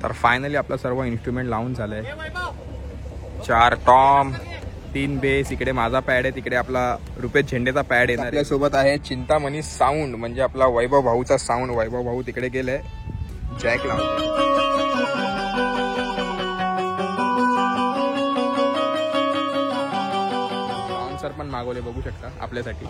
तर फायनली आपलं सर्व इन्स्ट्रुमेंट लावून झालंय. 4 टॉम, 3 बेस, इकडे माझा पॅड आहे, तिकडे आपला रुपेश झेंडेचा पॅड येणार. आपल्यासोबत आहे चिंतामणी साऊंड, म्हणजे आपला वैभव भाऊचा साऊंड. वैभव भाऊ तिकडे गेलाय जॅक लावतो. स्पॉन्सर पण मागवले, बघू शकता आपल्यासाठी.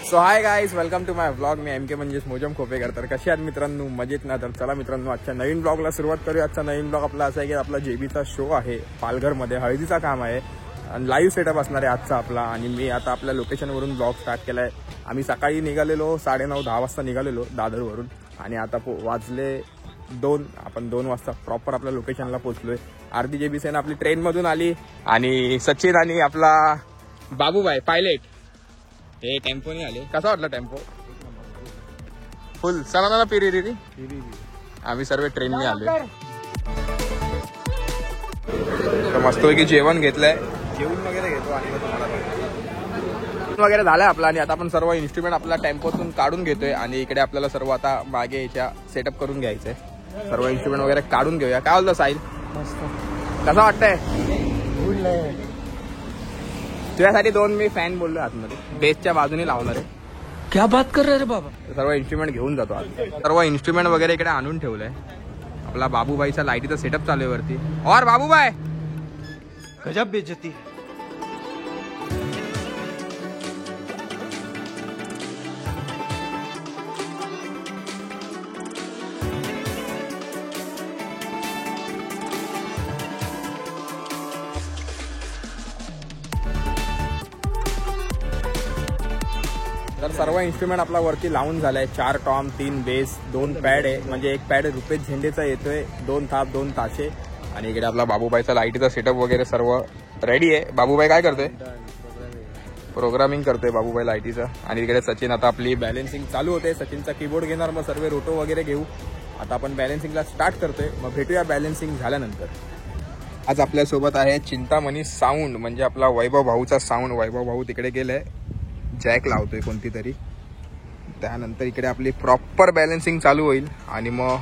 So hi guys, welcome to my vlog. मी MK म्हणजेच मोजम खोपेकर. तर कसे आहात मित्रांनो? मजेत ना? तर चला मित्रांनो, आजच्या नवीन ब्लॉगला सुरुवात करूया. आजचा नवीन ब्लॉग आपला असा आहे की आपला JBचा शो आहे पालघरमध्ये, हळदीचा काम आहे आणि लाईव्ह सेटअप असणार आहे आजचा आपला. आणि मी आता आपल्या लोकेशनवरून ब्लॉग स्टार्ट केला आहे. आम्ही सकाळी निघालेलो 9:30-10 वाजता निघालेलो दादरवरून आणि आता वाजले 2. आपण 2 वाजता प्रॉपर आपल्या लोकेशनला पोहोचलोय. आरती JB सेना आपली ट्रेनमधून आली आणि सचिन आणि आपला बाबूबाई पायलट हे टेम्पोने आले. कसा वाटला टेम्पो? फुल सणाला पिरी आम्ही सर्व ट्रेनने आले. तर मस्तपैकी जेवण घेतलंय, जेवण वगैरे घेतो आणि वगैरे झालंय आपला. आणि आता आपण सर्व इन्स्ट्रुमेंट आपल्या टेम्पोतून काढून घेतोय आणि इकडे आपल्याला सर्व आता मागे याच्या सेटअप करून घ्यायचंय. सर्व इन्स्ट्रुमेंट वगैरे काढून घेऊया. काय बोलतो साहिल? कसं वाटतंय? तुझ्यासाठी 2 मी फॅन बोललो आतमध्ये, बेसच्या बाजूने लावणार आहे. क्या बात कर रहे रे बाबा? सर्व इन्स्ट्रुमेंट घेऊन जातो आज. सर्व इन्स्ट्रुमेंट वगैरे इकडे आणून ठेवलंय. आपला बाबूबाईचा लाईटीचा सेटअप चालू आहे वरती. और बाबूबाई गजब बेइज्जती. तर सर्व इन्स्ट्रुमेंट आपला वरती लावून झालाय. 4 टॉम, 3 बेस, 2 पॅड आहे, म्हणजे एक पॅड रुपेश झेंडेचा येतोय, 2 थाप, 2 ताशे. आणि इकडे आपला बाबूबाईचा लाईटीचा सेटअप वगैरे सर्व रेडी आहे. बाबूबाई काय करतोय? प्रोग्रामिंग करतोय बाबूबाई लाईटीचं. आणि इकडे सचिन आता आपली बॅलन्सिंग चालू होते. सचिनचा कीबोर्ड घेणार, मग सर्व रोटो वगैरे घेऊ. आता आपण बॅलन्सिंगला स्टार्ट करतोय, मग भेटूया बॅलन्सिंग झाल्यानंतर. आज आपल्यासोबत आहे चिंतामणी साऊंड, म्हणजे आपला वैभव भाऊचा साऊंड. वैभव भाऊ तिकडे गेलाय जॅक लावतोय कोणती तरी. त्यानंतर इकडे आपली प्रॉपर बॅलन्सिंग चालू होईल आणि मग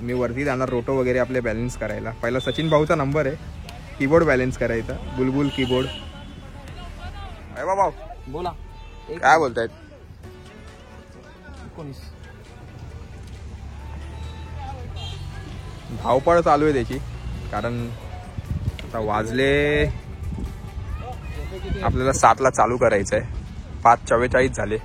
मी वरती जाणार रोटो वगैरे आपले बॅलन्स करायला. पहिला सचिन भाऊचा नंबर आहे कीबोर्ड बॅलन्स करायचा, बुलबुल कीबोर्ड. अरे भाऊ बोला, काय बोलतायत? 19 धावपळ चालू आहे त्याची, कारण आता वाजले आपल्याला 7ला चालू करायचं आहे. 5:44 झाले.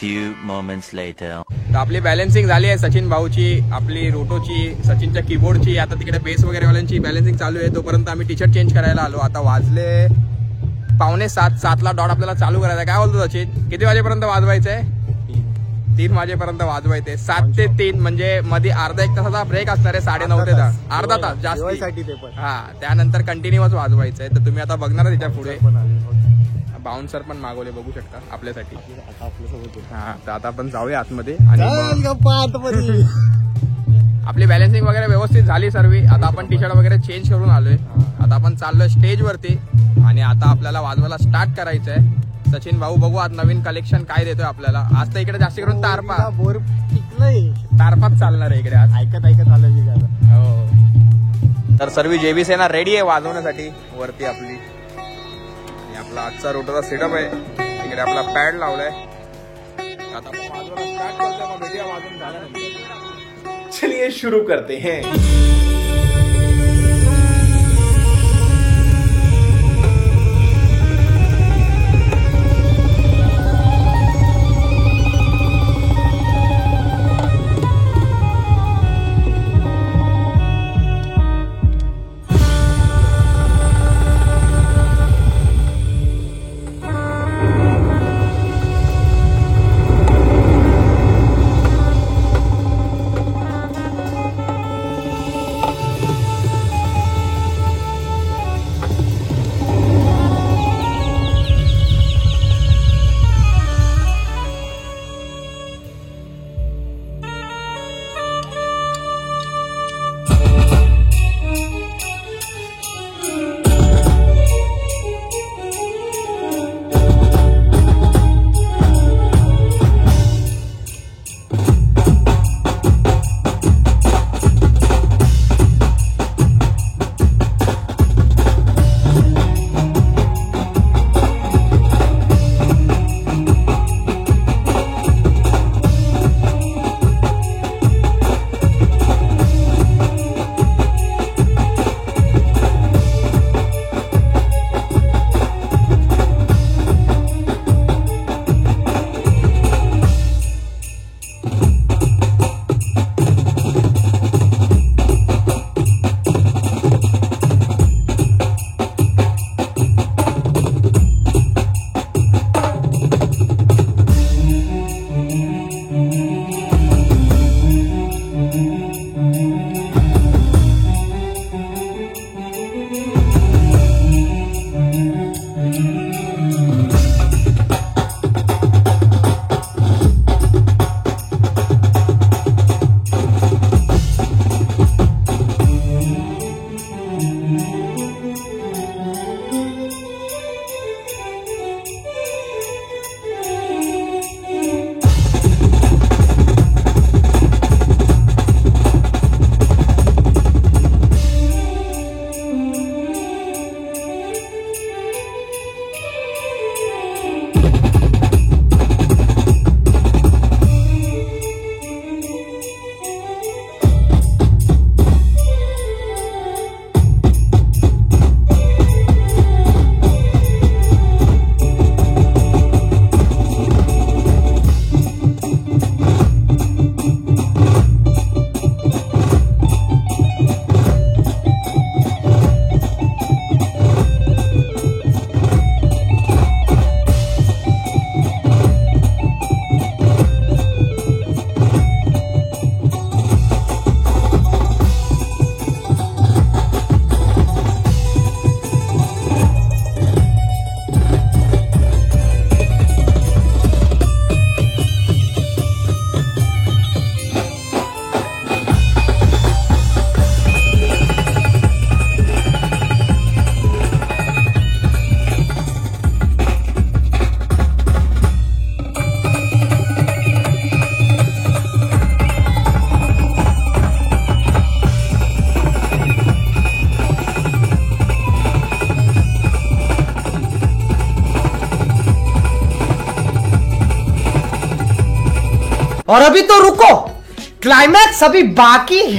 few moments later. तर आपली बॅलन्सिंग झाली आहे सचिन भाऊची, आपली रोटोची, सचिनच्या कीबोर्डची. आता तिकडे बेस वगैरे वाल्यांची बॅलन्सिंग चालू आहे. तोपर्यंत आम्ही टी शर्ट चेंज करायला आलो. आता वाजले 6:45, 7ला डॉट आपल्याला चालू करायचा. काय बोलतो सचिन, किती वाजेपर्यंत वाजवायचंय? 3 वाजेपर्यंत वाजवायचे. 7 ते 3 म्हणजे मध्ये अर्धा एक तासाचा ब्रेक असणार आहे. 9:30 ते 10, अर्धा तास जास्त. हा, त्यानंतर कंटिन्युअस वाजवायचंय. तर तुम्ही आता बघणार त्याच्या पुढे. बाउन्सर पण मागवले, बघू शकता आपल्यासाठी. हा, तर आता आपण जाऊया आतमध्ये आणि आपली बॅलन्सिंग वगैरे व्यवस्थित झाली सर्व. आता आपण टी शर्ट वगैरे चेंज करून आलोय. आता आपण चाललोय स्टेज वरती आणि आता आपल्याला वाजवायला स्टार्ट करायचंय. सचिन भाऊ बघू आज नवीन कलेक्शन काय देतोय आपल्याला. आज तर इकडे जास्त करून तारपाच चालणार आहे इकडे आज. ऐकत आलं. हो, तर सर्व जेबीस आहे ना रेडी आहे वाजवण्यासाठी वरती आपली. आणि आपला आजचा रोटोचा सेटअप आहे. इकडे आपला पॅड लावलाय. आता आपण वाजवायला स्टार्ट करतोय. मग भेटूया वाजवून झाल्यानंतर. चलिए शुरू करते हैं. और अभी तो रुको, क्लाइमैक्स अभी बाकी है।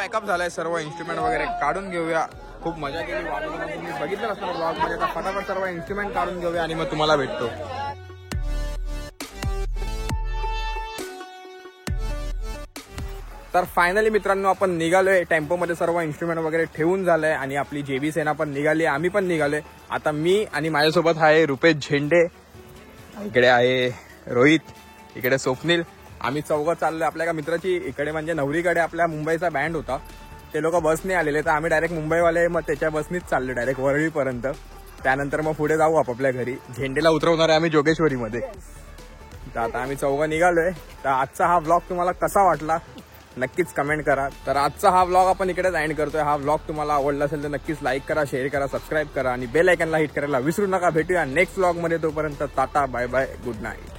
पॅकअप झालाय, सर्व इन्स्ट्रुमेंट वगैरे काढून घेऊया. खूप मजा केली वाजवताना, तुम्ही बघितलं असणार ब्लॉग मध्ये. आता फटाफट सर्व इन्स्ट्रुमेंट काढून घेऊया आणि मग तुम्हाला भेटतो. तर फायनली मित्रांनो आपण निघालोय. टेम्पोमध्ये सर्व इन्स्ट्रुमेंट वगैरे ठेवून झालंय आणि आपली जेबी सेना पण निघाली, आम्ही पण निघालोय. आता मी आणि माझ्यासोबत आहे रुपेश झेंडे, इकडे आहे रोहित, इकडे स्वप्नील. आम्ही चौघं चाललोय आपल्या एका मित्राची इकडे, म्हणजे नवरीकडे आपल्या मुंबईचा बँड होता. ते लोक बसने आलेले, तर आम्ही डायरेक्ट मुंबईवाले मग त्याच्या बसनीच चाललो डायरेक्ट वरळीपर्यंत. त्यानंतर मग पुढे जाऊ आपापल्या घरी. झेंडेला उतरवणार आहे आम्ही जोगेश्वरीमध्ये. तर आता आम्ही चौघं निघालोय. तर आजचा हा व्लॉग तुम्हाला कसा वाटला नक्कीच कमेंट करा. तर आजचा हा व्लॉग आपण इकडेच एंड करतोय. हा व्लॉग तुम्हाला आवडला असेल तर नक्कीच लाईक करा, शेअर करा, सबस्क्राईब करा आणि बेल आयकॉनला हिट करायला विसरू नका. भेटूया नेक्स्ट व्लॉग मध्ये. तोपर्यंत tata, bye bye, good night.